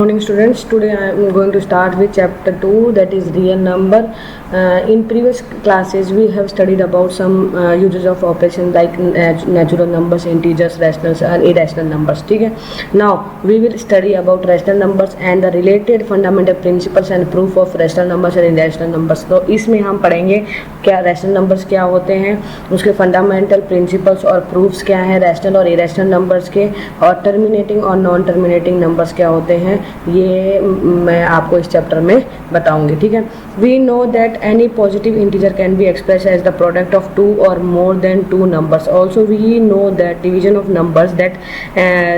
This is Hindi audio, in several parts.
Morning students, today I am going to start with chapter 2, that is real number. In previous classes we have studied about some uses of operations like natural numbers, integers, rationals and irrational numbers. ठीक है. Now we will study about rational numbers and the related fundamental principles and proof of rational numbers and irrational numbers. तो इसमें हम पढ़ेंगे क्या रैशनल नंबर्स क्या होते हैं, उसके फंडामेंटल प्रिंसिपल्स और प्रूफ्स क्या हैं रैशनल और इरेशनल नंबर्स के, और टर्मिनेटिंग और नॉन टर्मिनेटिंग नंबर्स क्या होते हैं, ये मैं आपको इस चैप्टर में बताऊंगी. ठीक है. We know that any positive integer can be express as the product of two or more than two numbers. Also we know that division of numbers that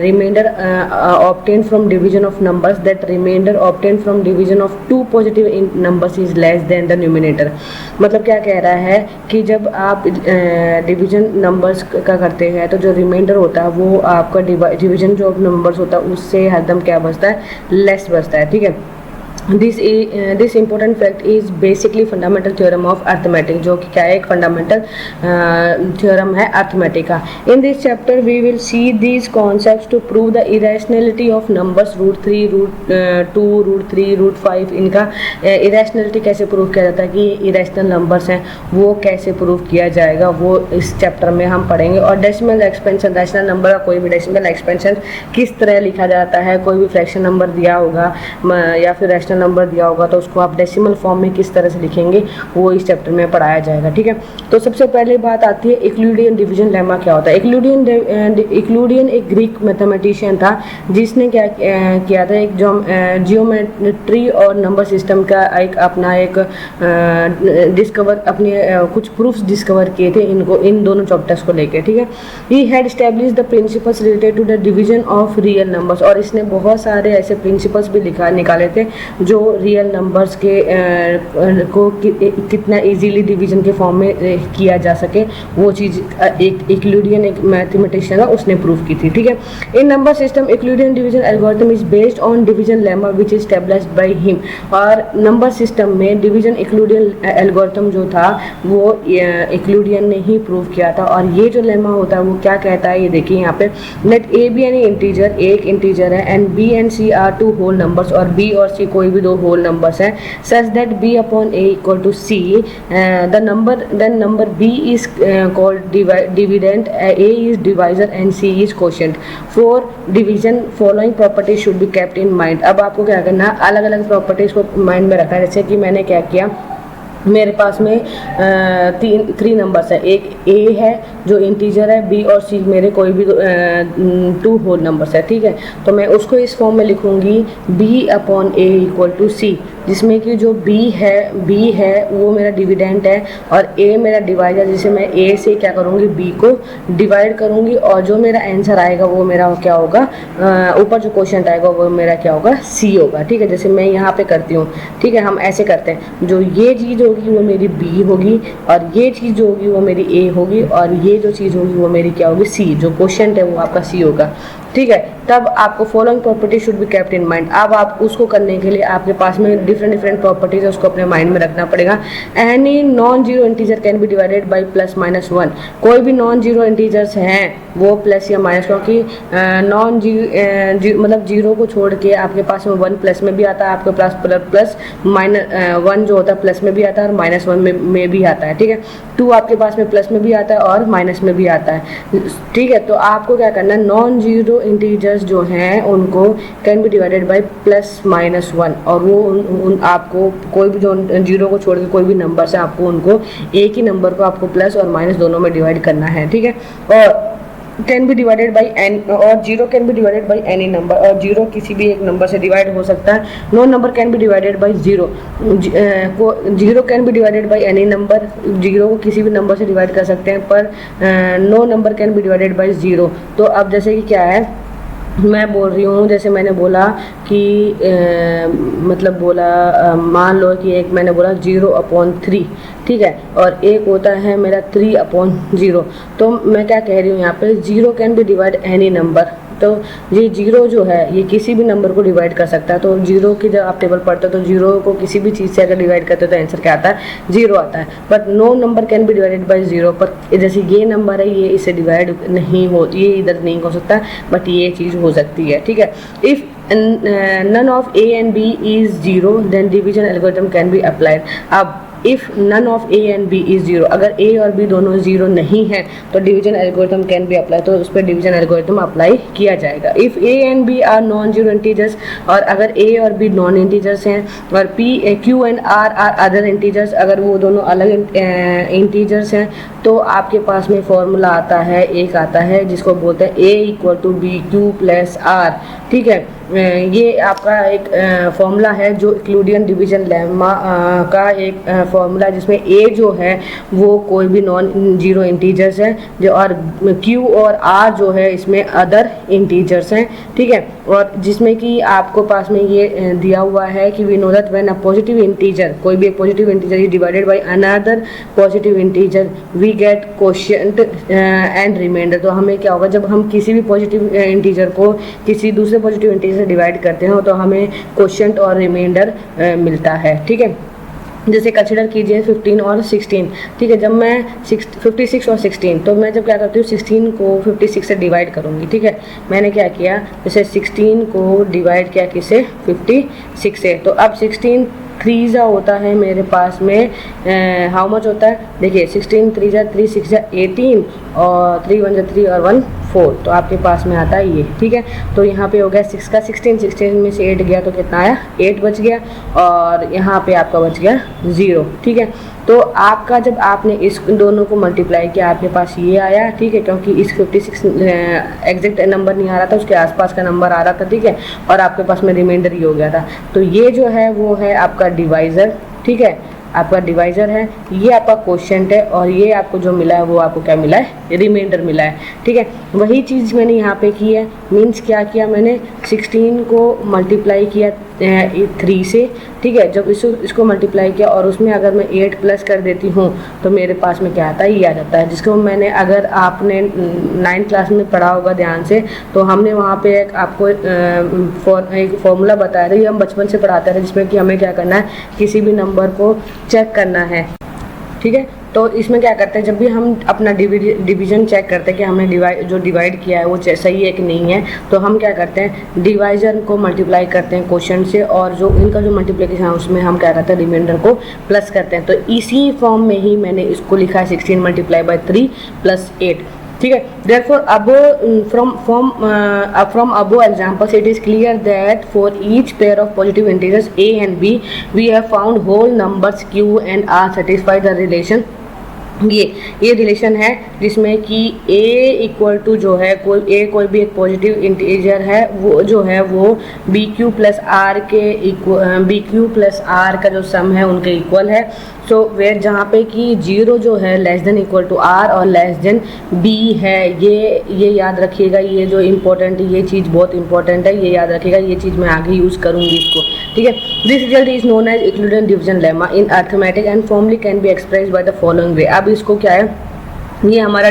remainder obtain from division of numbers that remainder obtain from division of two positive numbers is less than the numerator. मतलब क्या कह रहा है कि जब आप डिवीजन नंबर्स का करते हैं तो जो रिमाइंडर होता है वो आपका डिवीजन जो नंबर्स होता है उससे हरदम क्या बचता है, लेस बचता है. ठीक है. This important fact is basically fundamental theorem of arithmetic, जो कि क्या है, एक फंडामेंटल थ्योरम है अर्थमेटिक का. In this chapter we will see these concepts to prove the irrationality of numbers √3, √2, √3, √5. इनका इरेशनलिटी कैसे प्रूव किया जाता है कि ये इरेशनल नंबर्स हैं, वो कैसे प्रूव किया जाएगा वो इस चैप्टर में हम पढ़ेंगे. और डेसिमल एक्सपेंशन, रैशनल नंबर का कोई भी डेसिमल एक्सपेंशन किस तरह लिखा जाता है, कोई भी फ्रैक्शन नंबर दिया होगा या फिर रैशनल नंबर दिया होगा तो उसको आप डेसिमल फॉर्म में किस तरह से लिखेंगे वो इस चैप्टर में पढ़ाया जाएगा. ठीक है. तो सबसे पहले बात आती है यूक्लिडियन डिवीजन लेमा क्या होता है. यूक्लिडियन एक ग्रीक मैथमेटिशियन था जिसने क्या किया था, एक जियोमेट्री और नंबर सिस्टम का एक डिस्कवर अपने कुछ प्रूफ्स डिस्कवर किए थे इन दोनों चैप्टर्स को लेकर. ठीक है. He had established the principles related to the division of real numbers, और इसने बहुत सारे ऐसे प्रिंसिपल्स भी निकाले थे जो रियल नंबर्स के को कितना इजीली डिवीजन के फॉर्म में किया जा सके वो चीज़ एक यूक्लिडियन एक मैथमेटिशियन है उसने प्रूव की थी. ठीक है. In number system Euclidean division algorithm is based on division lemma which is established by him. और नंबर सिस्टम में डिवीजन यूक्लिडियन एल्गोरिथम जो था वो यूक्लिडियन ने ही प्रूव किया था. और ये जो लेमा होता है वो क्या कहता है, ये देखिए यहाँ पे, late A be any integer, एक इंटीजर है, and B and C R to whole numbers, और बी और सी कोई भी दो होल नंबर्स हैं, such that b upon a equal to c, then number b is called dividend, a is divisor and c is quotient. For division following properties should be kept in mind. अब आपको क्या करना है, अलग अलग प्रॉपर्टीज को माइंड में रखना है. जैसे कि मैंने क्या किया, मेरे पास में 3 नंबर्स है, एक a है जो इंटीजर है, b और c मेरे कोई भी 2 होल नंबर्स है. ठीक है. तो मैं उसको इस फॉर्म में लिखूंगी b upon a equal to c, जिसमें कि जो b है वो मेरा डिविडेंट है और a मेरा डिवाइजर, जिसे मैं a से क्या करूँगी, b को डिवाइड करूँगी, और जो मेरा आंसर आएगा वो मेरा क्या होगा, ऊपर जो क्वोशिएंट आएगा वो मेरा क्या होगा, c होगा. ठीक है. जैसे मैं यहाँ पे करती हूँ. ठीक है. हम ऐसे करते हैं, जो ये चीज़ होगी वो मेरी b होगी, और ये चीज़ जो होगी वो मेरी a होगी, और ये जो चीज़ होगी वो मेरी क्या होगी, c. जो क्वोशिएंट है वो आपका c होगा. ठीक है. तब आपको following property should be kept in mind. अब आप उसको करने के लिए आपके पास में डिफरेंट प्रॉपर्टीज है, उसको अपने माइंड में रखना पड़ेगा. Any non zero integer can be divided bye plus minus 1. कोई भी नॉन जीरो इंटीजर्स हैं वो प्लस या माइनस, क्योंकि नॉन मतलब जीरो को छोड़ के आपके पास में 1 प्लस में भी आता है, आपके पास प्लस माइनस 1 जो होता है प्लस में भी आता है और -1 में भी आता है. ठीक है. 2 आपके पास में प्लस में भी आता है और माइनस में भी आता है. ठीक है. तो आपको क्या करना है, नॉन जीरो इंटीजर्स जो हैं उनको can be divided bye plus minus 1, और वो आपको कोई भी जो जीरो को छोड़ के कोई भी नंबर से आपको उनको एक ही नंबर को आपको प्लस और माइनस दोनों में डिवाइड करना है. ठीक है. और can be divided by N, और zero can be divided by any number, और जीरो किसी भी एक नंबर से डिवाइड हो सकता है. No number can be divided by zero, zero can be divided by any number, zero को किसी भी नंबर से डिवाइड कर सकते हैं, पर no number can be divided by zero. तो अब जैसे कि क्या है, मैं बोल रही हूँ, जैसे मैंने बोला कि मतलब बोला मान लो कि एक मैंने बोला 0/3. ठीक है. और एक होता है मेरा 3/0. तो मैं क्या कह रही हूँ यहाँ पे, 0 can be divide any number. तो ये जीरो जो है ये किसी भी नंबर को डिवाइड कर सकता है। तो जीरो की जब आप टेबल पढ़ते हो तो जीरो को किसी भी चीज़ से अगर डिवाइड करते हो तो आंसर क्या आता है, जीरो आता है। But no number can be divided by zero, पर जैसे ये नंबर है ये इससे डिवाइड नहीं हो, ये इधर नहीं हो सकता, बट ये चीज़ हो सकती है। ठीक है। If none of A and B is 0 then division algorithm can be applied. अब if none of a and b is 0, अगर ए और बी दोनों 0 नहीं है तो division algorithm can be apply, तो उस पर डिवीजन एल्गोरिथम अप्लाई किया जाएगा. If a and b are non zero integers, और अगर ए और बी नॉन इंटीजर्स हैं और p q and r are other integers, अगर वो दोनों अलग इंटीजर्स हैं तो आपके पास में फॉर्मूला आता है, एक आता है जिसको बोलते हैं A equal to B Q plus R. ठीक है, ये आपका एक फॉर्मूला है जो यूक्लिडियन डिवीजन लेमा का एक फॉर्मूला, जिसमें ए जो है वो कोई भी नॉन जीरो इंटीजर्स है जो, और क्यू और आर जो है इसमें अदर इंटीजर्स हैं. ठीक है, और जिसमें कि आपको पास में ये दिया हुआ है कि we know that when a positive integer, कोई भी एक positive integer is divided by another positive integer we get quotient and remainder. तो हमें क्या होगा, जब हम किसी भी पॉजिटिव इंटीजर को किसी दूसरे पॉजिटिव इंटीजर से डिवाइड करते हैं तो हमें क्वोशिएंट और रिमाइंडर मिलता है. ठीक है, जैसे कंसिडर कीजिए 15 और 16. ठीक है, जब मैं 56 और 16, तो मैं जब क्या करती हूँ 16 को 56 से डिवाइड करूँगी. ठीक है, मैंने क्या किया, जैसे 16 को डिवाइड किया किसे, 56 से. तो अब 16 3 जा होता है मेरे पास में, हाउ मच होता है, देखिए 16 3 जा 3 6 जा 18 और 3 1 जा 3 और 1 4, तो आपके पास में आता है ये. ठीक है, तो यहाँ पे हो गया 6 का 16 में से 8 गया तो कितना आया, 8 बच गया, और यहाँ पे आपका बच गया 0. ठीक है, तो आपका जब आपने इस दोनों को मल्टीप्लाई किया आपके पास ये आया. ठीक है, क्योंकि इस 56 एग्जैक्ट नंबर नहीं आ रहा था, उसके आसपास का नंबर आ रहा था. ठीक है, और आपके पास में रिमाइंडर ही हो गया था. तो ये जो है वो है आपका डिवाइज़र. ठीक है, आपका डिवाइज़र है, ये आपका क्वोशिएंट है, और ये आपको जो मिला है वो आपको क्या मिला है, रिमाइंडर मिला है. ठीक है, वही चीज़ मैंने यहाँ पे की है. मीन्स क्या किया मैंने, 16 को मल्टीप्लाई किया 3 से. ठीक है, जब इसको मल्टीप्लाई किया और उसमें अगर मैं 8 प्लस कर देती हूँ तो मेरे पास में क्या आता है, ये आ जाता है, जिसको मैंने, अगर आपने 9th क्लास में पढ़ा होगा ध्यान से, तो हमने वहाँ पे एक आपको एक फॉर्मूला बताया था, ये हम बचपन से पढ़ाते थे, जिसमें कि हमें क्या करना है, किसी भी नंबर को चेक करना है. ठीक है, तो इसमें क्या करते हैं, जब भी हम अपना डिवीजन चेक करते हैं कि हमने डिवाइड किया है वो सही है कि नहीं है, तो हम क्या करते हैं, डिवाइजर को मल्टीप्लाई करते हैं क्वोशिएंट से, और जो इनका जो मल्टीप्लिकेशन है उसमें हम क्या करते हैं, रिमाइंडर को प्लस करते हैं. तो इसी फॉर्म में ही मैंने इसको लिखा है, 16 मल्टीप्लाई बाई 3 प्लस 8. ठीक है, therefore from above examples it is clear that for each pair of positive integers a and b we have found whole numbers q and r satisfy the relation. ये रिलेशन है जिसमें कि a इक्वल टू जो है कोई भी एक पॉजिटिव इंटीजर है, वो जो है वो बी क्यू प्लस आर का जो सम है उनके इक्वल है. सो वेयर जहाँ पे कि 0 जो है less than equal to r और लेस देन बी है, ये याद रखिएगा. ये जो इम्पोर्टेंट है, ये चीज़ बहुत इंपॉर्टेंट है, ये याद रखिएगा. ये चीज़ मैं आगे यूज़ करूँगी इसको. ठीक है, this result is known as Euclidean division lemma in arithmetic and formally can be expressed by the following way. अब इसको क्या है, ये हमारा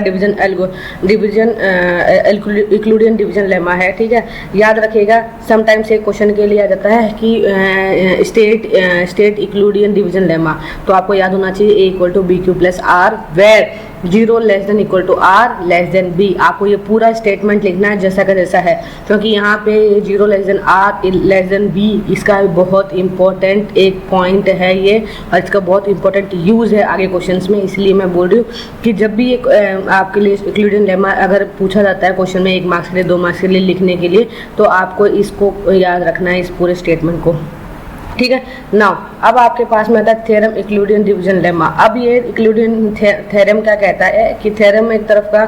यूक्लिडियन डिवीजन लेमा है. ठीक है, याद रखिएगा. समटाइम्स एक क्वेश्चन के लिए आ जाता है कि स्टेट यूक्लिडियन डिवीजन लेमा, तो आपको याद होना चाहिए A equal to B Q plus R where 0 less than equal to R less than B. आपको ये पूरा स्टेटमेंट लिखना है जैसा का जैसा है, क्योंकि यहाँ पे 0 less than r less than b इसका बहुत इंपॉर्टेंट एक पॉइंट है ये, और इसका बहुत इंपॉर्टेंट यूज़ है आगे क्वेश्चंस में. इसलिए मैं बोल रही हूँ कि जब भी एक आपके लिए यूक्लिडियन लेमा अगर पूछा जाता है क्वेश्चन में 1 मार्क्स के लिए 2 मार्क्स के लिए लिखने के लिए, तो आपको इसको याद रखना है, इस पूरे स्टेटमेंट को. ठीक है, नाउ अब आपके पास में आता है थ्योरम यूक्लिडियन डिवीजन लेमा. अब ये यूक्लिडियन थ्योरम क्या कहता है कि थ्योरम एक तरफ का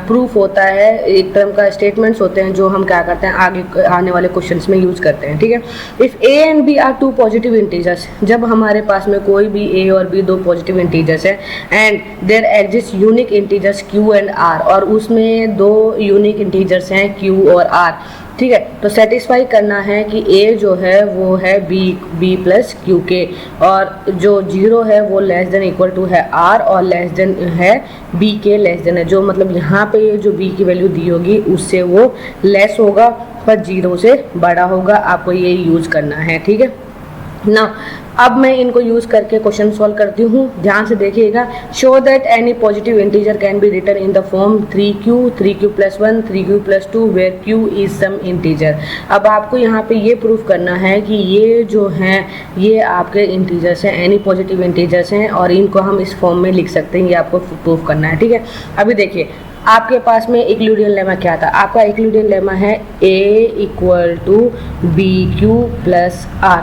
प्रूफ होता है, एक तरफ का स्टेटमेंट्स होते हैं जो हम क्या करते हैं आगे आने वाले क्वेश्चंस में यूज़ करते हैं. ठीक है, if a and b are 2 positive integers, जब हमारे पास में कोई भी ए और बी 2 पॉजिटिव इंटीजर्स है, and there exist unique integers q and r, और उसमें 2 यूनिक इंटीजर्स हैं क्यू और आर. ठीक है, तो सेटिस्फाई करना है कि a जो है वो है b प्लस क्यू के, और जो 0 है वो लेस देन इक्वल टू है r और लेस देन है b के लेस देन है. जो मतलब यहाँ पे ये जो b की वैल्यू दी होगी उससे वो लेस होगा पर 0 से बड़ा होगा. आपको ये यूज़ करना है. ठीक है, ना अब मैं इनको यूज करके क्वेश्चन सॉल्व करती हूँ, ध्यान से देखिएगा। Show that any positive integer can be written in the form 3q 3q + 1 3q + 2 where q is some integer. अब आपको यहाँ पे ये प्रूफ करना है कि ये जो हैं ये आपके इंटीजर्स हैं, एनी पॉजिटिव इंटीजर्स हैं और इनको हम इस फॉर्म में लिख सकते हैं, ये आपको प्रूफ करना है, ठीक है। अभी देखिए आपके पास में यूक्लिडियन लेमा क्या था, आपका यूक्लिडियन लेमा है a = bq + r,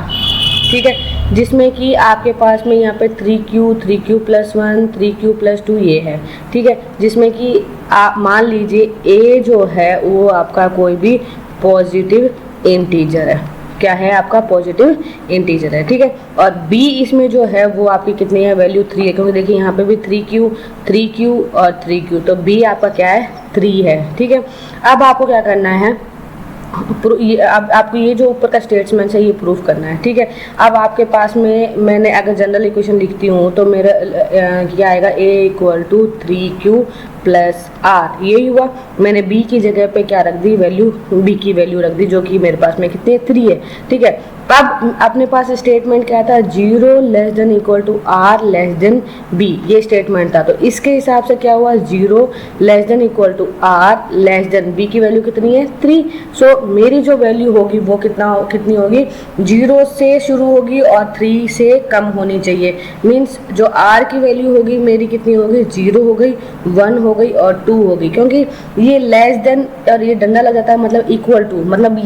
ठीक है, जिसमें कि आपके पास में यहाँ पे 3q 3q + 1 3q + 2 ये है, ठीक है, जिसमें कि आप मान लीजिए a जो है वो आपका कोई भी पॉजिटिव इंटीजर है, क्या है आपका पॉजिटिव इंटीजर है, ठीक है। और b इसमें जो है वो आपकी कितनी है, वैल्यू 3 है, क्योंकि देखिए यहाँ पे भी 3q और 3q, तो b आपका क्या है 3 है, ठीक है। अब आपको क्या करना है, अब आपको ये जो ऊपर का स्टेटमेंट है ये प्रूफ करना है, ठीक है। अब आपके पास में मैंने अगर जनरल इक्वेशन लिखती हूँ तो मेरा क्या आएगा, a = 3q + r, यही हुआ। मैंने b की जगह पे क्या रख दी, वैल्यू b की वैल्यू रख दी, जो कि मेरे पास में कितनी है 3 है, ठीक है। अब अपने पास स्टेटमेंट क्या था, 0 ≤ r b, ये स्टेटमेंट था। तो इसके हिसाब से क्या हुआ, 0 ≤ r b की वैल्यू कितनी है 3। सो मेरी जो वैल्यू होगी वो कितनी होगी, 0 से शुरू होगी और 3 से कम होनी चाहिए। मीन्स जो r की वैल्यू होगी मेरी कितनी होगी, 0 हो गई, 1 हो गई और 2 हो गई, क्योंकि ये लेस देन और ये डंडा लग जाता है, मतलब इक्वल टू, मतलब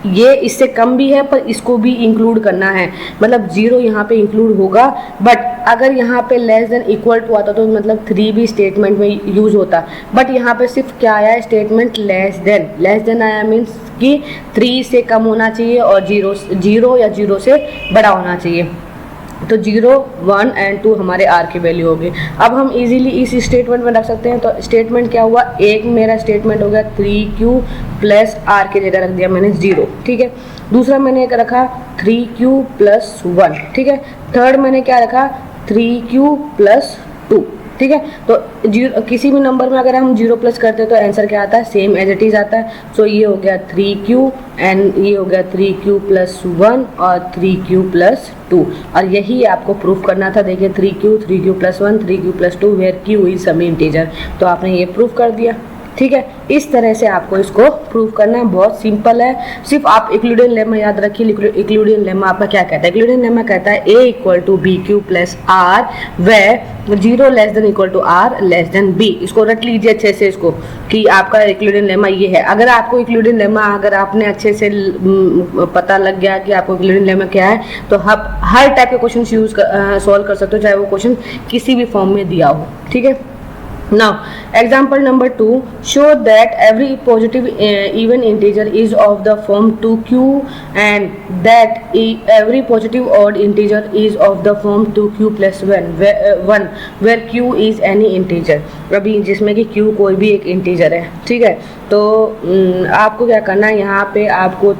ये इससे कम भी है पर इसको भी इंक्लूड करना है, मतलब 0 यहाँ पे इंक्लूड होगा। बट अगर यहाँ पे लेस देन इक्वल टू आता तो मतलब 3 भी स्टेटमेंट में यूज होता, बट यहाँ पे सिर्फ क्या आया स्टेटमेंट, लेस देन आया, मीन्स कि 3 से कम होना चाहिए और 0 या 0 से बड़ा होना चाहिए। तो 0 1 और 2 हमारे r की वैल्यू होगी। अब हम इजीली इस स्टेटमेंट में रख सकते हैं। तो स्टेटमेंट क्या हुआ, एक मेरा स्टेटमेंट हो गया 3q + r की जगह रख दिया मैंने 0, ठीक है। दूसरा मैंने एक रखा 3q + 1, ठीक है। थर्ड मैंने क्या रखा, 3q + 2, ठीक है। तो किसी भी नंबर में अगर हम 0 प्लस करते हैं तो आंसर क्या आता है, सेम एज इट इज आता है। सो ये हो गया 3q एंड ये हो गया 3q + 1 और 3q + 2, और यही आपको प्रूफ करना था। देखिए 3q 3q + 1 3q + 2 where q is some integer, तो आपने ये प्रूफ कर दिया, ठीक है। इस तरह से आपको इसको प्रूफ करना है, बहुत सिंपल है। सिर्फ आप यूक्लिडियन लेमा याद रखिए। यूक्लिडियन लेमा आपका क्या कहता है, यूक्लिडियन लेमा कहता है a = bq + r where 0 < r b। इसको रट लीजिए अच्छे से इसको, कि आपका यूक्लिडियन लेमा ये है। अगर आपको यूक्लिडियन लेमा अगर आपने अच्छे से पता लग गया कि आपको यूक्लिडियन लेमा क्या है, तो आप हर टाइप के क्वेश्चन सॉल्व कर सकते हो, चाहे वो क्वेश्चन किसी भी फॉर्म में दिया हो, ठीक है। Now, example number 2, show that every positive even integer is of the form 2q and that every positive odd integer is of the form 2q + 1 where q is any integer। अभी जिसमें कि q कोई भी एक इंटीजर है, ठीक है। तो आपको क्या करना है, यहाँ पे आपको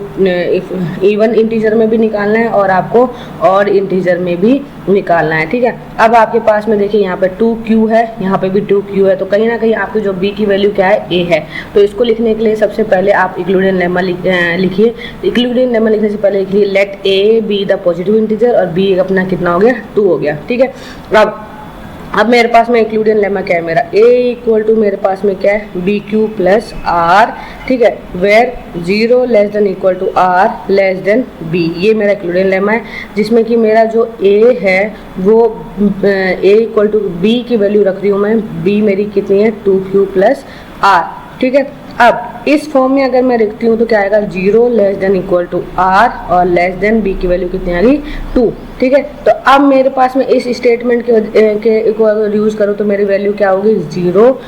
इवन इंटीजर में भी निकालना है और आपको ऑड इंटीजर में भी निकालना है, ठीक है। अब आपके पास में देखिए यहाँ पे 2q है, यहाँ पे भी 2q है, तो कहीं ना कहीं आपकी जो b की वैल्यू क्या है, a है। तो इसको लिखने के लिए सबसे पहले आप यूक्लिडियन लेमा लिखिए। यूक्लिडियन लेमा लिखने से पहले लिखिए let a be the positive integer और b अपना कितना हो गया 2 हो गया, ठीक है। अब मेरे पास में यूक्लिडियन लेमा क्या है, मेरा a = मेरे पास में क्या है bq + r, ठीक है, वेयर 0 < r b, ये मेरा यूक्लिडियन लेमा है, जिसमें कि मेरा जो a है वो a = b की वैल्यू रख रही हूँ मैं, b मेरी कितनी है 2q + r, ठीक है। अब इस फॉर्म में अगर मैं लिखती हूँ तो क्या आएगा, 0 < r और b की वैल्यू कितनी आ गई 2, ठीक है। तो अब मेरे पास में इस स्टेटमेंट के अगर यूज़ करूँ तो मेरी वैल्यू क्या होगी 0 और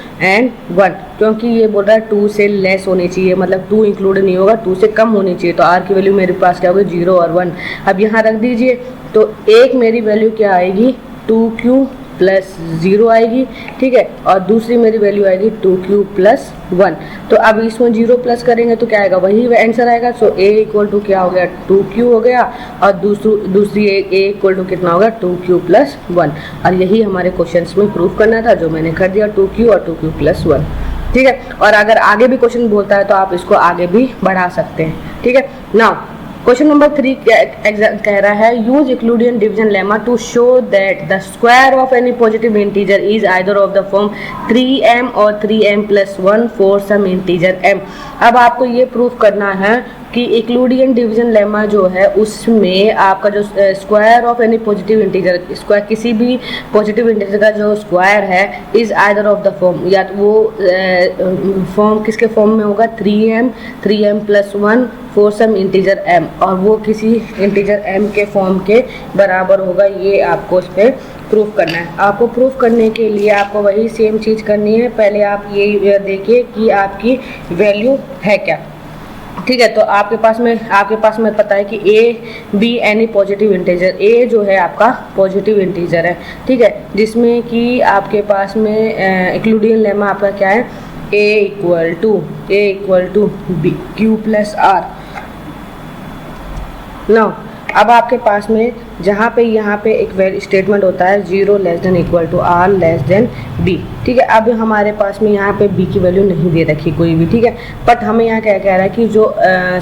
1, क्योंकि ये बोल रहा है 2 से लेस होनी चाहिए, मतलब 2 इंक्लूड नहीं होगा, 2 से कम होनी चाहिए। तो r की वैल्यू मेरे पास क्या होगी 0 और 1। अब यहाँ रख दीजिए, तो एक मेरी वैल्यू क्या आएगी 2q + 0 आएगी, ठीक है, और दूसरी मेरी वैल्यू आएगी 2q + 1। तो अब इसमें 0 प्लस करेंगे तो क्या आएगा, वही आंसर आएगा। सो a = क्या हो गया 2q हो गया, और दूसरी a = कितना होगा 2q + 1, और यही हमारे क्वेश्चंस में प्रूफ करना था, जो मैंने कर दिया 2q और 2q + 1, ठीक है। और अगर आगे भी क्वेश्चन बोलता है तो आप इसको आगे भी बढ़ा सकते हैं, ठीक है। नाउ क्वेश्चन नंबर 3 कह रहा है use Euclidean division lemma to show that the square of any positive integer is either of the form 3m और 3m plus 1 for some integer m। अब आपको ये प्रूफ करना है कि यूक्लिडियन डिवीजन लेमा जो है उसमें आपका जो square of any positive integer, square किसी भी पॉजिटिव इंटीजर का जो स्क्वायर है is either of the form, या तो वो फॉर्म किसके फॉर्म में होगा 3m plus 1 for some integer m, और वो किसी इंटीजर m के फॉर्म के बराबर होगा। ये आपको उस पर प्रूफ करना है। आपको प्रूफ करने के लिए आपको वही सेम चीज़ करनी है। पहले आप ये देखिए कि आपकी वैल्यू है क्या, ठीक है। तो आपके पास में पता है कि a b any positive integer, a जो है आपका पॉजिटिव इंटीजर है, ठीक है, जिसमें कि आपके पास में यूक्लिडियन लेमा आपका क्या है, a equal to b q plus r। Now अब आपके पास में जहाँ पे यहाँ पे एक स्टेटमेंट होता है 0 less than equal to r less than b, ठीक है। अब हमारे पास में यहाँ पे b की वैल्यू नहीं दे रखी कोई भी, ठीक है, बट हमें यहाँ क्या कह रहा है कि जो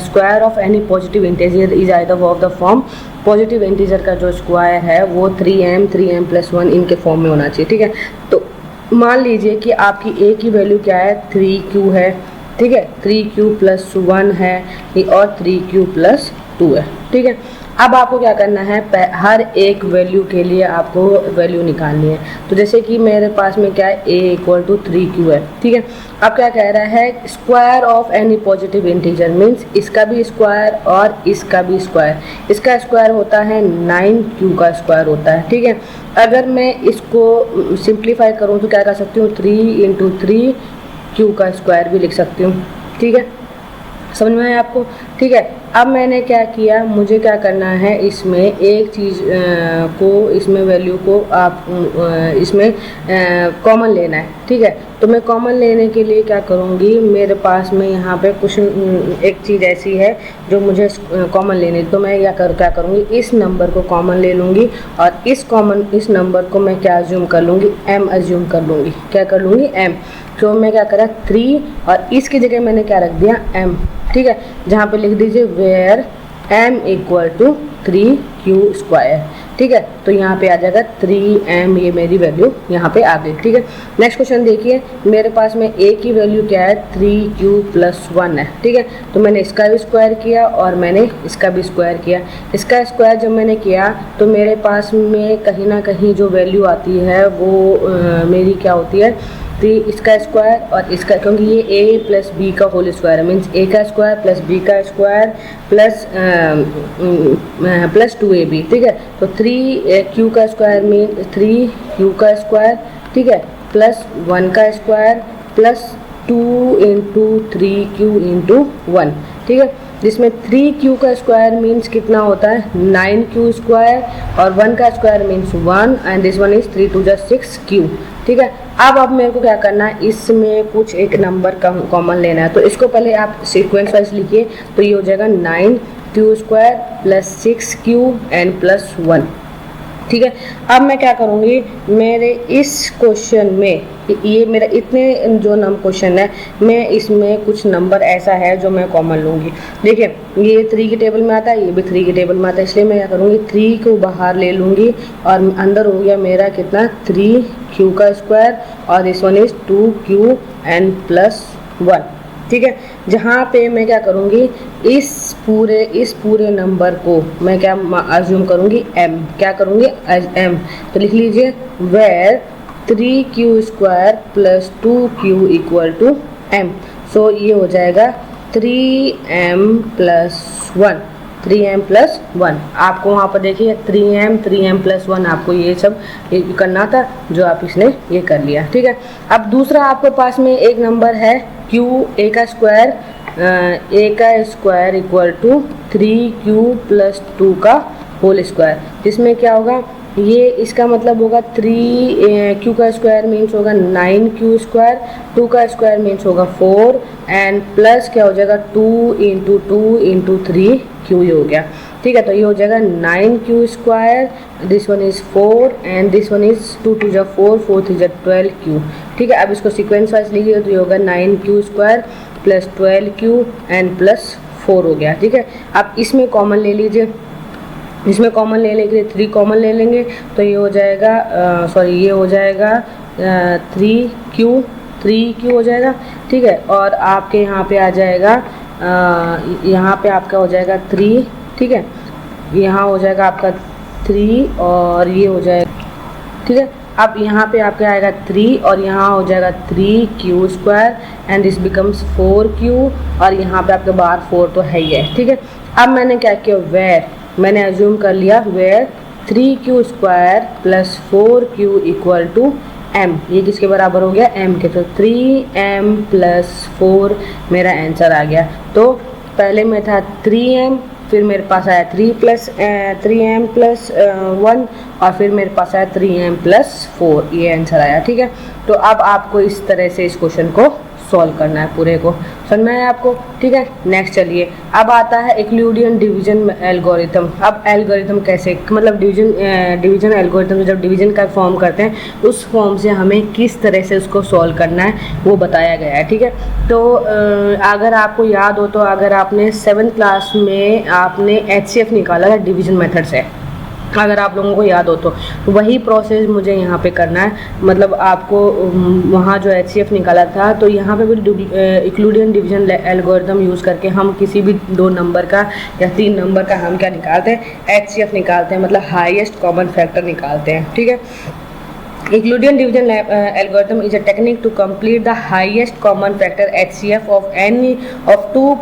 square of any positive integer is either of the form, positive integer का जो स्क्वायर है वो 3m प्लस 1 इनके फॉर्म में होना चाहिए, ठीक है। तो मान लीजिए कि आपकी a की वैल्यू क्या है, 3q है, ठीक है, 3q प्लस 1 है और 3q प्लस 2 है, ठीक है। अब आपको क्या करना है, हर एक वैल्यू के लिए आपको वैल्यू निकालनी है। तो जैसे कि मेरे पास में क्या है, a इक्वल टू 3q है, ठीक है। अब क्या कह रहा है, square of any positive integer means इसका भी स्क्वायर और इसका भी स्क्वायर, इसका स्क्वायर होता है 9q का स्क्वायर होता है, ठीक है। अगर मैं इसको सिंप्लीफाई करूँ तो क्या कर सकती हूँ, 3 इंटू 3q का स्क्वायर भी लिख सकती हूँ, ठीक है। समझ में आया आपको, ठीक है। अब मैंने क्या किया, मुझे क्या करना है, इसमें एक चीज़ को, इसमें वैल्यू को आप इसमें कॉमन लेना है, ठीक है। तो मैं कॉमन लेने के लिए क्या करूँगी, मेरे पास में यहाँ पे कुछ एक चीज़ ऐसी है जो मुझे कॉमन लेनी, तो मैं क्या करूँगी, इस नंबर को कॉमन ले लूँगी और इस नंबर को मैं क्या अज्यूम कर लूँगी, m अज्यूम कर लूँगी। क्या कर लूँगी, m। तो मैं क्या करा, 3 और इसकी जगह मैंने क्या रख दिया, m, ठीक है। जहाँ पे लिख दीजिए where m equal to 3q square, ठीक है। तो यहाँ पे आ जाएगा 3m, ये मेरी वैल्यू यहाँ पे आ गई, ठीक है। नेक्स्ट क्वेश्चन देखिए, मेरे पास में a की वैल्यू क्या है, 3q प्लस 1 है, ठीक है। तो मैंने इसका भी स्क्वायर किया और मैंने इसका भी स्क्वायर किया। इसका स्क्वायर जब मैंने किया तो मेरे पास में कहीं ना कहीं जो वैल्यू आती है वो मेरी क्या होती है, तो इसका स्क्वायर और इसका, क्योंकि ये a प्लस बी का होल स्क्वायर है, मीन्स a का स्क्वायर प्लस b का स्क्वायर प्लस 2ab, ठीक है। तो 3q का स्क्वायर मीन 3q का स्क्वायर, ठीक है, प्लस 1 का square plus 2 into 3q into 1, ठीक है। जिसमें 3q का स्क्वायर मीन्स कितना होता है, 9q स्क्वायर और 1 का square means 1 and this one is 3 2 6q, ठीक है। अब मेरे को क्या करना है, इसमें कुछ एक नंबर का कॉमन लेना है। तो इसको पहले आप सीक्वेंस वाइज लिखिए, तो ये हो जाएगा 9q square plus 6q and plus 1, ठीक है। अब मैं क्या करूँगी, मेरे इस क्वेश्चन में, ये मेरा इतने जो क्वेश्चन है, मैं इसमें कुछ नंबर ऐसा है जो मैं कॉमन लूँगी। देखिए ये 3 की टेबल में आता है, ये भी 3 की टेबल में आता है, इसलिए मैं क्या करूँगी, 3 को बाहर ले लूँगी और अंदर हो गया मेरा कितना, 3q का स्क्वायर और this one is 2q and plus 1, ठीक है। जहाँ पे मैं क्या करूँगी, इस पूरे नंबर को मैं क्या अज्यूम करूँगी, m, क्या करूँगी, m। तो लिख लीजिए where 3q square plus 2q equal to m। So ये हो जाएगा 3m प्लस 1, 3m प्लस 1। आपको वहाँ पर देखिए 3m प्लस 1, आपको ये सब करना था जो आप इसने ये कर लिया, ठीक है। अब दूसरा आपके पास में एक नंबर है q, a का square equal to 3q plus 2 का होल स्क्वायर, जिसमें क्या होगा, ये इसका मतलब होगा 3q का स्क्वायर मीन्स होगा 9q स्क्वायर, 2 का स्क्वायर मीन्स होगा 4 एंड प्लस क्या हो जाएगा 2 इंटू 3q, ये हो गया, ठीक है। तो ये हो जाएगा 9q square, this one is 4 and this one is 2 2 जा 4 4 3 जा 12q, ठीक है। अब इसको सीक्वेंस वाइज लिखिए, तो ये होगा 9q square plus 12q and plus 4 हो गया, ठीक है। अब इसमें कॉमन ले लीजिए, इसमें कॉमन लेने के लिए 3 कॉमन ले लेंगे तो ये हो जाएगा ये हो जाएगा 3Q हो जाएगा, ठीक है। और आपके यहाँ पे आ जाएगा यहाँ पे आपका हो जाएगा 3, ठीक है। यहाँ हो जाएगा आपका 3 और ये हो जाएगा, ठीक है। अब यहाँ पे आपके आएगा 3 और यहाँ हो जाएगा 3Q² and this becomes 4Q और यहाँ पे आपके बाहर 4 तो है ही है, ठीक है। अब मैंने क्या किया, वेयर मैंने एज्यूम कर लिया वेयर 3Q² + 4Q = M, ये किसके बराबर हो गया, M के। तो 3M + 4 मेरा आंसर आ गया। तो पहले में था 3M, फिर मेरे पास आया 3M + 1 और फिर मेरे पास आया 3M + 4, ये आंसर आया, ठीक है। तो अब आपको इस तरह से इस क्वेश्चन को सॉल्व करना है, पूरे को समझ में आया आपको, ठीक है। नेक्स्ट चलिए, अब आता है यूक्लिडियन डिवीजन एल्गोरिथम। अब एल्गोरिथम कैसे, मतलब डिवीजन एल्गोरिथम, जब डिवीजन का फॉर्म करते हैं उस फॉर्म से हमें किस तरह से उसको सॉल्व करना है वो बताया गया है, ठीक है। तो अगर आपको याद हो तो अगर आपने 7th क्लास में आपने HCF निकाला था डिवीजन मेथड से, अगर आप लोगों को याद हो तो वही प्रोसेस मुझे यहाँ पे करना है। मतलब आपको वहाँ जो HCF निकाला था तो यहाँ पे भी यूक्लिडियन डिवीजन एल्गोरिथम यूज़ करके हम किसी भी 2 नंबर का या 3 नंबर का हम क्या निकालते हैं, HCF निकालते हैं, मतलब हाईएस्ट कॉमन फैक्टर निकालते हैं, ठीक है। Euclidean division algorithm is a technique to complete the highest common factor HCF of any of two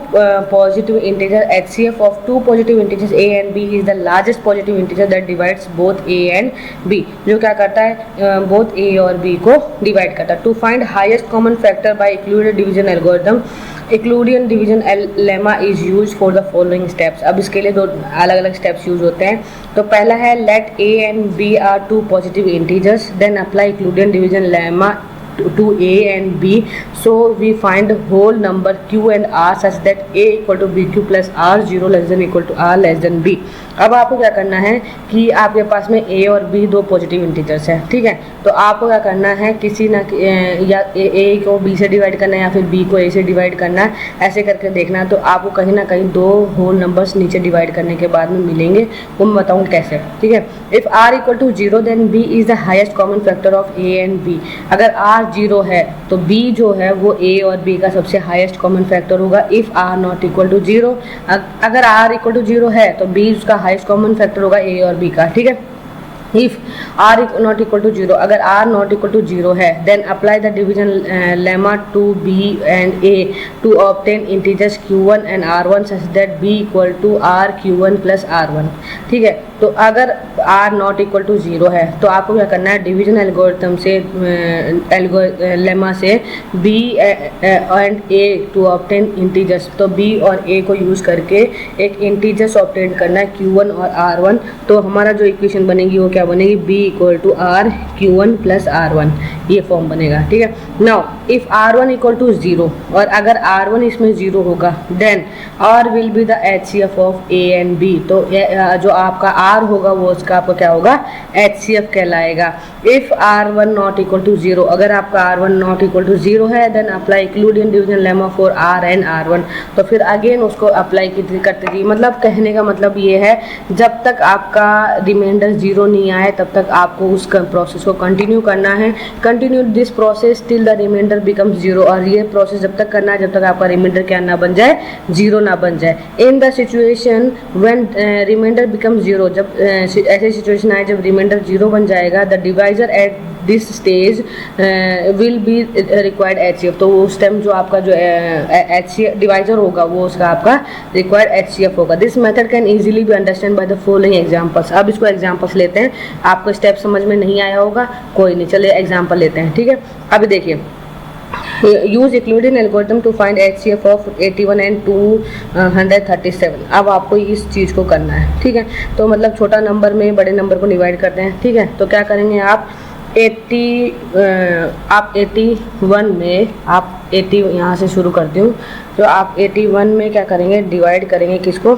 positive integers. HCF of two positive integers a and b is the largest positive integer that divides both a and b, जो क्या करता है both a और b को divide करता है। To find highest common factor by Euclidean division algorithm, Euclidean division lemma is used for the following steps। अब इसके लिए 2 अलग अलग स्टेप्स यूज होते हैं। तो पहला है let a and b are two positive integers, then apply Euclidean division lemma to a and b, so we find whole number q and r such that a = bq plus r 0 ≤ r b। अब आपको क्या करना है कि आपके पास में a और b 2 पॉजिटिव इंटीजर्स है, ठीक है। तो आपको क्या करना है, किसी ना या a को b से डिवाइड करना है या फिर b को a से डिवाइड करना है, ऐसे करके देखना है। तो आपको कहीं ना कहीं 2 होल नंबर्स नीचे डिवाइड करने के बाद में मिलेंगे, वो मैं बताऊँ कैसे, ठीक है। If r = 0 then b is the highest common factor of a and b। अगर r 0 है तो b जो है वो a और b का सबसे हाईएस्ट कॉमन फैक्टर होगा। इफ़ r not = 0, अगर r = 0 है तो b उसका हाईएस्ट कॉमन फैक्टर होगा a और b का, ठीक है। If r not = 0, अगर r not = 0 है then apply the division lemma to b and a to obtain integers q1 and r1 such that b = r q1 + r1, ठीक है। तो अगर r not = 0 है तो आपको क्या करना है, डिवीजन एल्गोरिथम से लेमा से b and a to obtain integers, तो b और a को यूज़ करके एक इंटीजर्स ऑब्टेन करना है q1 और r1। तो हमारा जो इक्वेशन बनेगी वो क्या बनेगी, b = r q1 + r1, ये फॉर्म बनेगा, ठीक है। नाउ इफ़ r1 = 0 और अगर r1 इसमें 0 होगा then r will be the HCF of a and b। तो जो आपका r होगा वो उसका आपका क्या होगा, HCF कहलाएगा। इफ़ r1 not = 0, अगर आपका r1 not = 0 है then apply Euclidean division lemma for r and r1। तो फिर अगेन उसको अप्लाई करते रहिए। मतलब कहने का मतलब ये है, जब तक आपका रिमाइंडर 0 नहीं आए तब तक आपको उस प्रोसेस को कंटिन्यू करना है। Continue this process till the remainder becomes 0, और ये प्रोसेस जब तक करना है जब तक आपका रिमाइंडर क्या ना बन जाए, 0 ना बन जाए। In the situation when reminder becomes 0, जब ऐसे सिचुएशन आए जब रिमाइंडर 0 बन जाएगा, the divisor at this stage will be required HCF। तो उस टाइम जो आपका जो HCF डिवाइजर होगा वो उसका आपका रिक्वायर्ड HCF होगा। This method can easily be understand by the following examples. अब इसको एग्जांपल्स लेते हैं। आपको स्टेप समझ में नहीं आया होगा, कोई नहीं, चलिए एग्जांपल लेते हैं, ठीक है। अभी देखिए, use Euclidean algorithm to find HCF of 81 and 237। अब आपको इस चीज़ को करना है, ठीक है। तो मतलब छोटा नंबर में बड़े नंबर को डिवाइड करते हैं, ठीक है। तो क्या करेंगे आप 81 में आप 80 यहाँ से शुरू करती हूँ। तो आप 81 में क्या करेंगे, डिवाइड करेंगे किसको,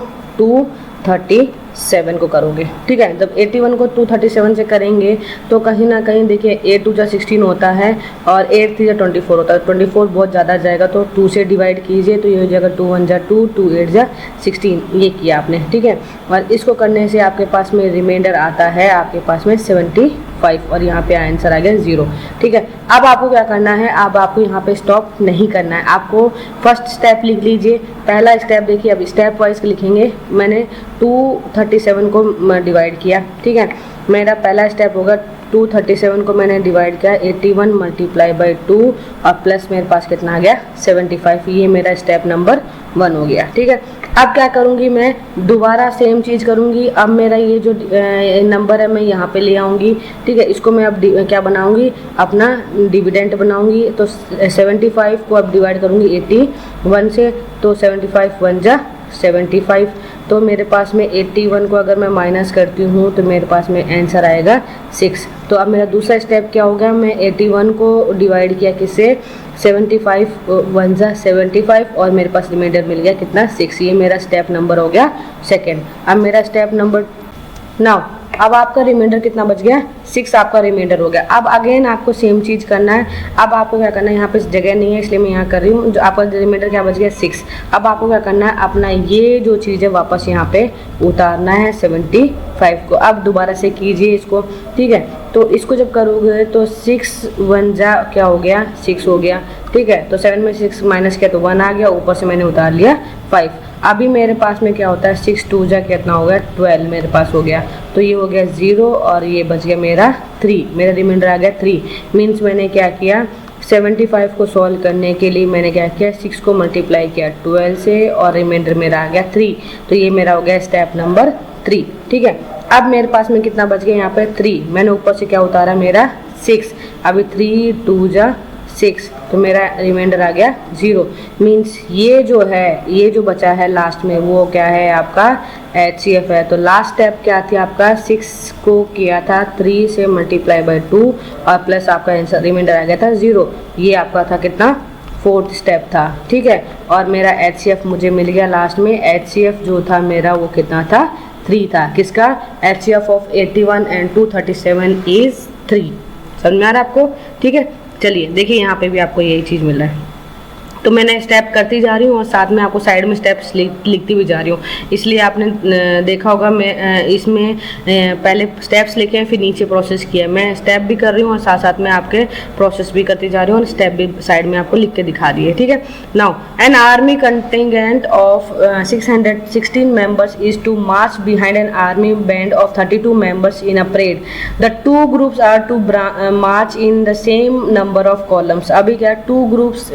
237 को करोगे, ठीक है। जब 81 को 237 से करेंगे तो कहीं ना कहीं देखिए 8 2 जा 16 होता है और 8 3 जा 24 होता है। 24 बहुत ज़्यादा जाएगा तो 2 से डिवाइड कीजिए तो ये हो जाएगा 2 1 जा 2, 2 8 जा 16, ये किया आपने, ठीक है। और इसको करने से आपके पास में रिमाइंडर आता है आपके पास में 75 और यहाँ पे आंसर आ गया 0, ठीक है। अब आपको क्या करना है, अब आपको यहाँ पे स्टॉप नहीं करना है, आपको फर्स्ट स्टेप लिख लीजिए। पहला स्टेप देखिए, अब स्टेप वाइज लिखेंगे। मैंने 237 को डिवाइड किया, ठीक है। मेरा पहला स्टेप होगा 237 को मैंने डिवाइड किया 81 मल्टीप्लाई बाई 2 और प्लस मेरे पास कितना आ गया 75, ये मेरा स्टेप नंबर 1 हो गया, ठीक है। अब क्या करूँगी मैं, दोबारा सेम चीज़ करूँगी। अब मेरा ये जो नंबर है मैं यहाँ पे ले आऊँगी, ठीक है। इसको मैं अब क्या बनाऊँगी, अपना डिविडेंट बनाऊँगी। तो 75 को अब डिवाइड करूँगी 81 से, तो 75 1 जा 75, तो मेरे पास में 81 को अगर मैं माइनस करती हूँ तो मेरे पास में आंसर आएगा 6। तो अब मेरा दूसरा स्टेप क्या हो गया, मैं 81 को डिवाइड किया किससे, 75 1 जा 75 और मेरे पास रिमाइंडर मिल गया कितना 6, ये मेरा स्टेप नंबर हो गया सेकेंड। अब मेरा स्टेप नंबर नाउ, अब आपका रिमाइंडर कितना बच गया 6, आपका रिमाइंडर हो गया। अब अगेन आपको सेम चीज़ करना है। अब आपको क्या करना है, यहाँ पे जगह नहीं है इसलिए मैं यहाँ कर रही हूँ, जो आपका रिमाइंडर क्या बच गया 6। अब आपको क्या करना है, अपना ये जो चीज़ है वापस यहाँ पे उतारना है 75 को। अब दोबारा से कीजिए इसको, ठीक है। तो इसको जब करोगे तो 6 1 जा क्या हो गया 6 हो गया, ठीक है। तो 7 में 6 माइनस किया तो 1 आ गया, ऊपर से मैंने उतार लिया 5। अभी मेरे पास में क्या होता है 6 2 जा कितना हो गया 12 मेरे पास हो गया, तो ये हो गया 0 और ये बच गया मेरा 3, मेरा रिमाइंडर आ गया 3। मीन्स मैंने क्या किया, 75 को सॉल्व करने के लिए मैंने क्या किया, 6 को मल्टीप्लाई किया 12 से और रिमाइंडर मेरा आ गया 3, तो ये मेरा हो गया स्टेप नंबर 3, ठीक है। अब मेरे पास में कितना बच गया यहाँ पे 3, मैंने ऊपर से क्या उतारा मेरा 6, अभी 3 2 जा 6, तो मेरा रिमाइंडर आ गया 0। मीन्स ये जो है, ये जो बचा है लास्ट में वो क्या है आपका HCF है। तो लास्ट स्टेप क्या थी आपका, 6 को किया था 3 से मल्टीप्लाई बाई 2 और प्लस आपका आंसर रिमाइंडर आ गया था 0, ये आपका था कितना 4th स्टेप था, ठीक है। और मेरा HCF मुझे मिल गया लास्ट में, HCF जो था मेरा वो कितना था 3 था। किसका, HCF ऑफ 81 एंड 237 इज 3। समझ में आ रहा है आपको, ठीक है। चलिए देखिए यहाँ पे भी आपको यही चीज़ मिल रहा है, तो मैंने स्टेप करती जा रही हूँ और साथ में आपको साइड में स्टेप्स लिखती भी जा रही हूँ। इसलिए आपने देखा होगा मैं इसमें पहले स्टेप्स लिखे हैं फिर नीचे प्रोसेस किया, मैं स्टेप भी कर रही हूँ और साथ साथ में आपके प्रोसेस भी करती जा रही हूँ और स्टेप भी साइड में आपको लिख के दिखा रही है, ठीक है। Now an army contingent of 616 members is to march behind an army band of 32 members in a parade. The 2 groups are to march in the same number of columns. अभी क्या 2 ग्रुप्स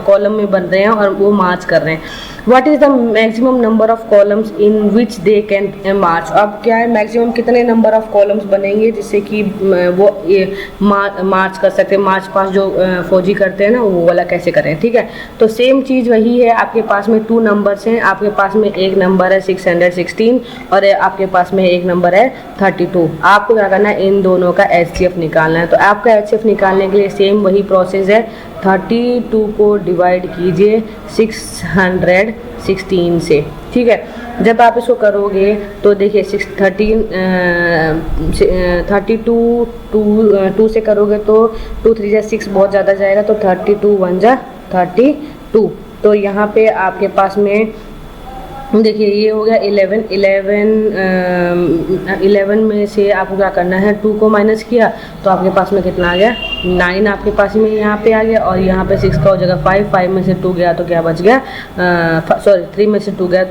कॉलम में बन रहे हैं और वो मार्च कर रहे हैं। What is the maximum number of columns in which they can march. अब क्या है, मैक्सिमम कितने नंबर ऑफ कॉलम्स बनेंगे जिससे कि वो मार्च कर सकते हैं। मार्च पास जो फौजी करते हैं ना वो वाला कैसे करें, ठीक है। तो सेम चीज़ वही है, आपके पास में 2 नंबर्स हैं, आपके पास में एक नंबर है 616 और आपके पास में एक नंबर है 32। आपको क्या करना है, इन दोनों का HCF निकालना है। तो आपका HCF निकालने के लिए सेम वही प्रोसेस है, 32 को डिवाइड कीजिए 616 से, ठीक है। जब आप इसको करोगे तो देखिए 32 से करोगे तो 2 3 जा 6 बहुत ज़्यादा जाएगा, तो 32 1 जा 32। तो यहाँ पे आपके पास में देखिए ये हो गया 11 में से आपको क्या करना है, 2 को माइनस किया तो आपके पास में कितना आ गया 9 आपके पास में यहाँ पे आ गया और यहाँ पे 6 का हो जाएगा 5 में से 2 गया तो क्या बच गया, सॉरी 3 में से 2 गया,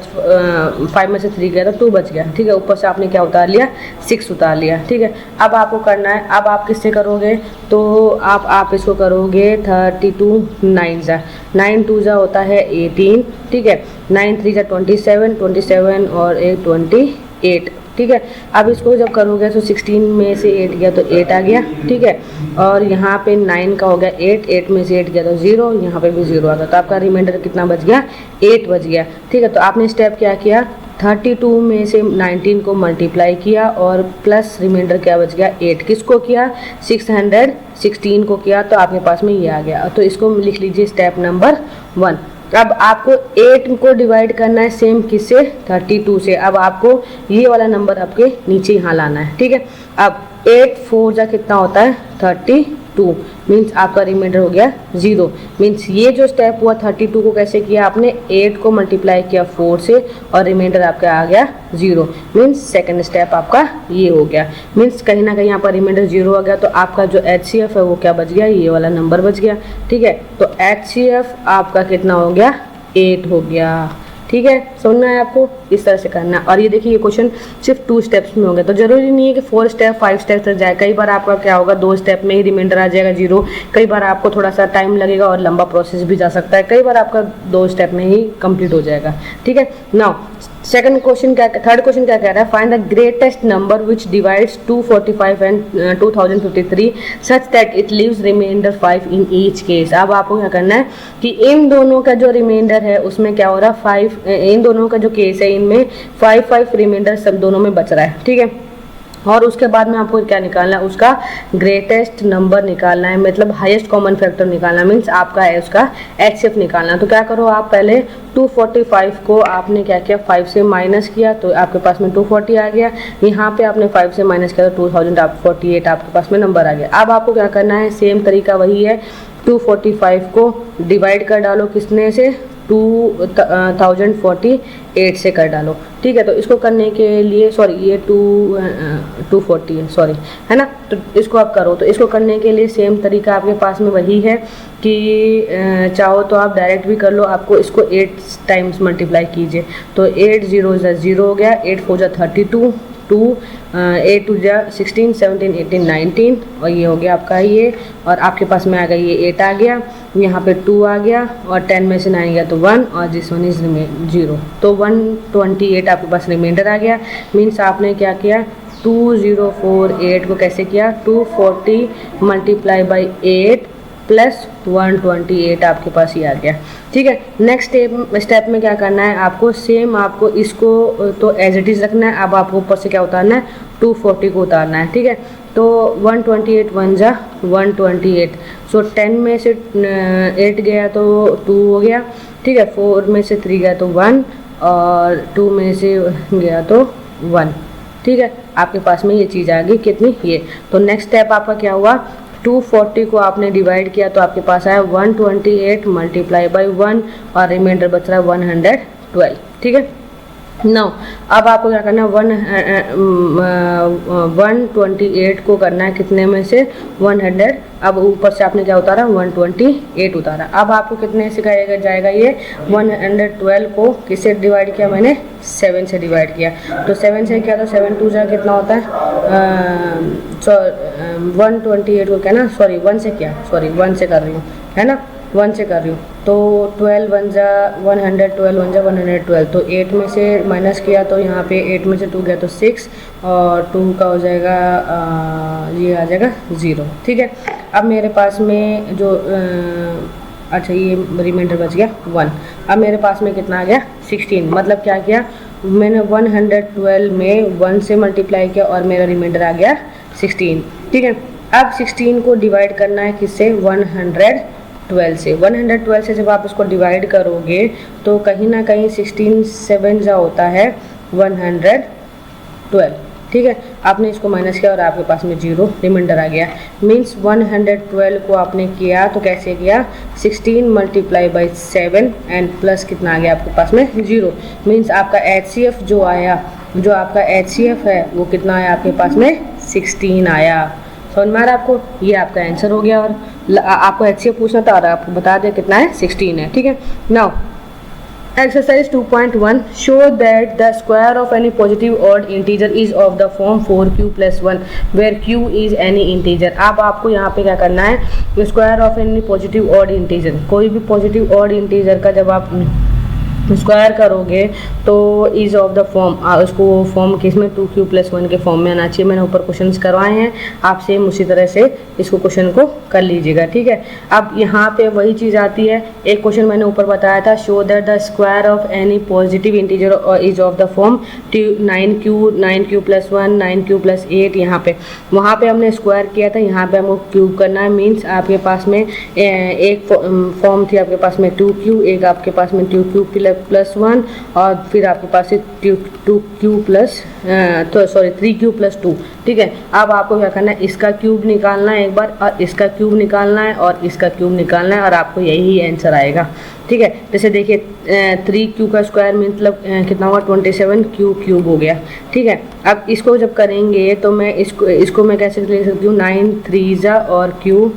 5 में से 3 गया तो 2 बच गया, ठीक है। ऊपर से आपने क्या उतार लिया 6 उतार लिया, ठीक है। अब आपको करना है, अब आप किससे करोगे तो आप इसको करोगे 32 9 2 जा होता है 18, ठीक है। 9 3 जा 27 और 8 28, ठीक है। अब इसको जब करोगे तो 16 में से 8 गया तो 8 आ गया, ठीक है। और यहाँ पे 9 का हो गया 8 में से 8 गया तो 0, यहाँ पे भी 0 आ गया, तो आपका रिमाइंडर कितना बच गया 8 बच गया, ठीक है। तो आपने स्टेप क्या किया, 32 में से 19 को मल्टीप्लाई किया और प्लस रिमाइंडर क्या बच गया 8, किसको किया 616 को किया, तो आपके पास में ये आ गया। तो इसको लिख लीजिए स्टेप नंबर 1। अब आपको 8 को डिवाइड करना है सेम किससे, 32 से। अब आपको ये वाला नंबर आपके नीचे यहाँ लाना है, ठीक है। अब 8 4 जा कितना होता है 32, मीन्स आपका रिमाइंडर हो गया 0। मीन्स ये जो स्टेप हुआ 32 को कैसे किया आपने, 8 को मल्टीप्लाई किया 4 से और रिमाइंडर आपका आ गया 0। मीन्स सेकंड स्टेप आपका ये हो गया। मीन्स कहीं ना कहीं यहाँ पर रिमाइंडर 0 आ गया, तो आपका जो HCF है वो क्या बच गया, ये वाला नंबर बच गया, ठीक है। तो HCF आपका कितना हो गया, 8 हो गया, ठीक है। समझना है आपको, इस तरह से करना। और ये देखिए ये क्वेश्चन सिर्फ 2 स्टेप्स में हो गया, तो जरूरी नहीं है कि 4 स्टेप 5 स्टेप तक जाए। कई बार आपका क्या होगा 2 स्टेप में ही रिमाइंडर आ जाएगा 0, कई बार आपको थोड़ा सा टाइम लगेगा और लंबा प्रोसेस भी जा सकता है, कई बार आपका 2 स्टेप में ही कंप्लीट हो जाएगा, ठीक है। नाउ सेकंड क्वेश्चन क्या, थर्ड क्वेश्चन क्या कह रहा है, find the greatest number which divides 245 and 2053 such that it leaves remainder 5 in each case. अब आपको क्या करना है कि इन दोनों का जो रिमाइंडर है उसमें क्या हो रहा है 5, इन दोनों का जो केस है इनमें 5 रिमाइंडर सब दोनों में बच रहा है, ठीक है। और उसके बाद में आपको क्या निकालना है, उसका ग्रेटेस्ट नंबर निकालना है, मतलब हाईएस्ट कॉमन फैक्टर निकालना, मीन्स आपका है उसका HCF निकालना। तो क्या करो आप, पहले 245 को आपने क्या किया 5 से माइनस किया, तो आपके पास में 240 आ गया। यहाँ पे आपने 5 से माइनस किया तो 2048 आपके पास में नंबर आ गया। अब आपको क्या करना है, सेम तरीका वही है, 245 को डिवाइड कर डालो किसने से, 2048 से कर डालो, ठीक है। तो इसको करने के लिए सॉरी ये 240 है, सॉरी है ना, तो इसको आप करो। तो इसको करने के लिए सेम तरीका आपके पास में वही है कि चाहो तो आप डायरेक्ट भी कर लो, आपको इसको 8 टाइम्स मल्टीप्लाई कीजिए, तो 8 0 0 हो गया, 8 4 32, 8 2 16 17 18 19 और ये हो गया आपका ये, और आपके पास में आ गया ये 8 आ गया, यहाँ पे 2 आ गया और 10 में से 9 गया तो 1 और दिस वन इज 0, तो 128 आपके पास रिमाइंडर आ गया। मीन्स आपने क्या किया, 2048 को कैसे किया, 240 मल्टीप्लाई बाई 8 प्लस 128 आपके पास ही आ गया, ठीक है। नेक्स्ट स्टेप में क्या करना है आपको, सेम आपको इसको तो एज इट इज़ रखना है। अब आपको ऊपर से क्या उतारना है, 240 को उतारना है, ठीक है। तो 128 1 जा 128, सो 10 में से 8 गया तो 2 हो गया, ठीक है। 4 में से 3 गया तो 1 और 2 में से गया तो 1, ठीक है। आपके पास में ये चीज़ आ गई कितनी, ये। तो नेक्स्ट स्टेप आपका क्या हुआ, 240 को आपने डिवाइड किया तो आपके पास आया 128 मल्टीप्लाई बाई 1 और रिमाइंडर बच रहा है 112, ठीक है। नाउ अब आपको क्या करना है, 128 को करना है कितने में से 100, अब ऊपर से आपने क्या उतारा 128 उतारा। अब आपको कितने से जाएगा ये 112 को किससे डिवाइड किया मैंने, 7 से डिवाइड किया, तो 7 से किया तो 7 2 जा कितना होता है 128 को क्या ना, सॉरी 1 से किया, सॉरी 1 से कर रही हूँ है ना, 1 से कर रही हूँ, तो 12 1 जा 112 1 जा 112, तो 8 में से माइनस किया तो यहाँ पे 8 में से 2 गया तो 6 और 2 का हो जाएगा ये आ जाएगा 0, ठीक है। अब मेरे पास में जो अच्छा ये रिमाइंडर बच गया 1, अब मेरे पास में कितना आ गया 16, मतलब क्या किया मैंने 112 में 1 से मल्टीप्लाई किया और मेरा रिमाइंडर आ गया 16, ठीक है। अब 16 को डिवाइड करना है किससे, 112 से। 112 से जब आप इसको डिवाइड करोगे तो कहीं ना कहीं 16 7 जा होता है 112, ठीक है। आपने इसको माइनस किया और आपके पास में 0 रिमाइंडर आ गया। मीन्स 112 को आपने किया तो कैसे किया, 16 मल्टीप्लाई बाई 7 एंड प्लस कितना आ गया आपके पास में 0। मीन्स आपका HCF जो आया, जो आपका HCF है वो कितना आया आपके पास में 16 आया। समझ में आ रहा है आपको, ये आपका आंसर हो गया। और आपको HCF पूछना था और आपको बता दें कितना है 16 है, ठीक है। Now exercise 2.1 show that the square of any positive odd integer is of the form 4q plus 1 where q is any integer। अब आपको यहाँ पे क्या करना है, square of any positive odd integer, कोई भी पॉजिटिव ऑड इंटीजर का जब आप स्क्वायर करोगे तो इज ऑफ द फॉर्म, उसको फॉर्म किस में 2q+1 के फॉर्म में आना चाहिए। मैंने ऊपर क्वेश्चंस करवाए हैं, आप सेम उसी तरह से इसको क्वेश्चन को कर लीजिएगा, ठीक है। अब यहाँ पे वही चीज़ आती है, एक क्वेश्चन मैंने ऊपर बताया था, show that the square of any positive integer is of the form 9q+1 9q+8। यहाँ पे वहाँ पे हमने स्क्वायर किया था, यहाँ पे हमको क्यूब करना है। मीन्स आपके पास में एक फॉर्म थी आपके पास में 2q, एक आपके पास में 2q+1 और फिर आपके पास है 3q+2, ठीक है। अब आपको क्या करना है, इसका क्यूब निकालना है एक बार, और इसका क्यूब निकालना है, और इसका क्यूब निकालना है, और आपको यही आंसर आएगा, ठीक है। जैसे देखिए 3q का स्क्वायर मतलब कितना होगा 27q क्यूब हो गया, ठीक है। अब इसको जब करेंगे तो मैं इसको मैं कैसे लिख सकती हूँ, 9 3 और q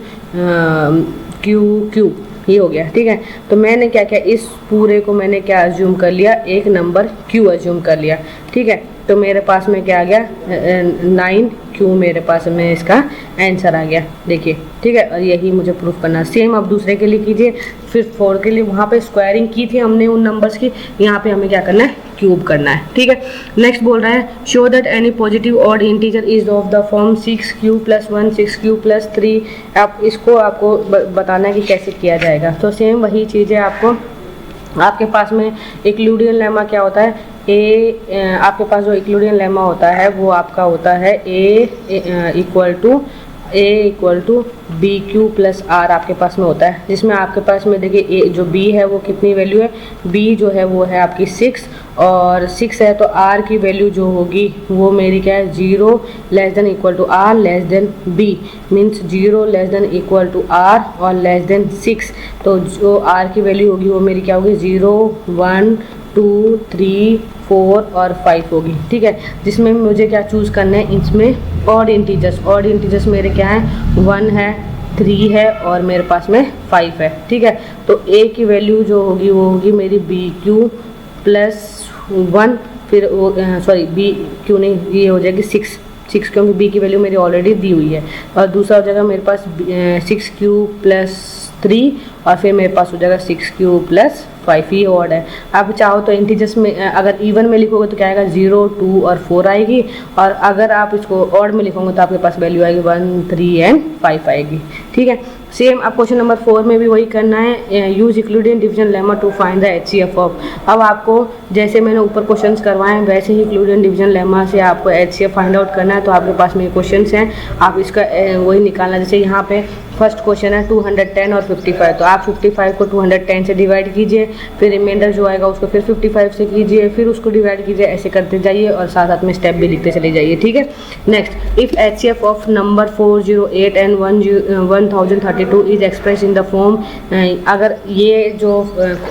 ये हो गया, ठीक है। तो मैंने क्या किया, इस पूरे को मैंने क्या अज्यूम कर लिया, एक नंबर q अज्यूम कर लिया, ठीक है। तो मेरे पास में क्या आ गया 9q, मेरे पास में इसका आंसर आ गया, देखिए, ठीक है। और यही मुझे प्रूफ करना है। सेम अब दूसरे के लिए कीजिए, फिर 4 के लिए वहाँ पे स्क्वायरिंग की थी हमने उन नंबर्स की, यहाँ पे हमें क्या करना है, क्यूब करना है, ठीक है। नेक्स्ट बोल रहा है, show that any positive odd integer is of the form 6q+1 6q+3। आप इसको आपको बताना है कि कैसे किया जाएगा। तो सेम वही चीज़ है, आपके पास में इक्लूडियन लेमा क्या होता है, आपके पास जो इक्लूडियन लेमा होता है वो आपका होता है a इक्वल टू BQ+R आपके पास में होता है, जिसमें आपके पास में देखिए जो B है वो कितनी वैल्यू है, B जो है वो है आपकी 6, और 6 है तो R की वैल्यू जो होगी वो मेरी क्या है 0 less than equal to R less than B, means 0 less than equal to R और लेस देन 6। तो जो R की वैल्यू होगी वो मेरी क्या होगी 0 1 2 3 4 और 5 होगी, ठीक है। जिसमें मुझे क्या चूज़ करना है, इसमें ऑड इंटीजर्स मेरे क्या हैं 1 है 3 है और मेरे पास में 5 है, ठीक है। तो A की वैल्यू जो होगी वो होगी मेरी BQ+1, फिर BQ नहीं, ये हो जाएगी 6 क्योंकि B की वैल्यू मेरी ऑलरेडी दी हुई है, और दूसरा हो जाएगा मेरे पास 6q+3 और फिर मेरे पास हो जाएगा 6q+5, ये ऑड है। आप चाहो तो इंटीजर्स में अगर इवन में लिखोगे तो क्या आएगा 0 2 और 4 आएगी, और अगर आप इसको ऑड में लिखोगे तो आपके पास वैल्यू आएगी 1 3 एंड 5 आएगी, ठीक है। सेम अब क्वेश्चन नंबर 4 में भी वही करना है, use Euclidean division lemma to find the HCF of. अब आपको जैसे मैंने ऊपर क्वेश्चंस करवाए हैं वैसे ही इक्लूडियन डिवीजन लेमा से आपको HCF फाइंड आउट करना है। तो आपके पास में क्वेश्चंस हैं, आप इसका वही निकालना। जैसे यहाँ पे फर्स्ट क्वेश्चन है 210 और 55, तो आप 55 को 210 से डिवाइड कीजिए, फिर रिमाइंडर जो आएगा उसको फिर 55 से कीजिए, फिर उसको डिवाइड कीजिए, ऐसे करते जाइए और साथ साथ में स्टेप भी लिखते चले जाइए, ठीक है। Next, if HCF of number 408 and 1032 is express in the form, अगर ये जो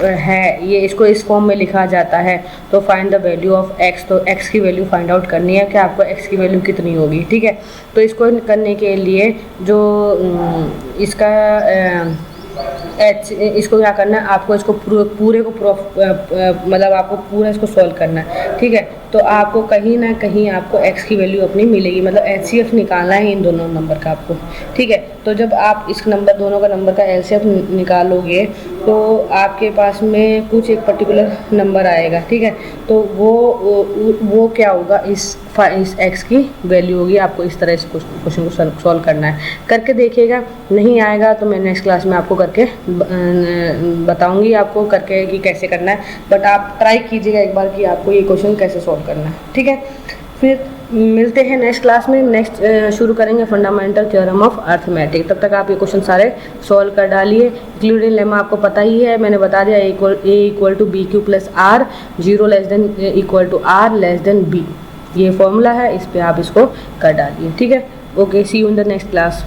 है ये इसको इस फॉर्म में लिखा जाता है तो find the value of x। तो x की वैल्यू फाइंड आउट करनी है कि आपको x की वैल्यू कितनी होगी, ठीक है। तो इसको करने के लिए जो इसका इसको क्या करना है, आपको इसको पूरे को मतलब आपको पूरा इसको सॉल्व करना है, ठीक है। तो आपको कहीं ना कहीं आपको x की वैल्यू अपनी मिलेगी, मतलब HCF निकालना है इन दोनों नंबर का आपको, ठीक है। तो जब आप इस दोनों का नंबर का LCF निकालोगे तो आपके पास में कुछ एक पर्टिकुलर नंबर आएगा, ठीक है। तो वो क्या होगा, इस x की वैल्यू होगी। आपको इस तरह इस क्वेश्चन को सॉल्व करना है, करके देखिएगा। नहीं आएगा तो मैं नेक्स्ट क्लास में आपको करके बताऊंगी आपको करके कि कैसे करना है, बट आप ट्राई कीजिएगा एक बार कि आपको ये क्वेश्चन कैसे सॉल्व करना है, ठीक है। फिर मिलते हैं नेक्स्ट क्लास में। नेक्स्ट शुरू करेंगे फंडामेंटल थ्योरम ऑफ अर्थमेटिक। तब तक आप ये क्वेश्चन सारे सॉल्व कर डालिए। इक्लूडियन लेमा आपको पता ही है, मैंने बता दिया, A equal to BQ+R, 0 less than equal to R less than B, ये फॉर्मूला है, इस पर आप इसको कर डालिए, ठीक है। Okay, see you in the next class.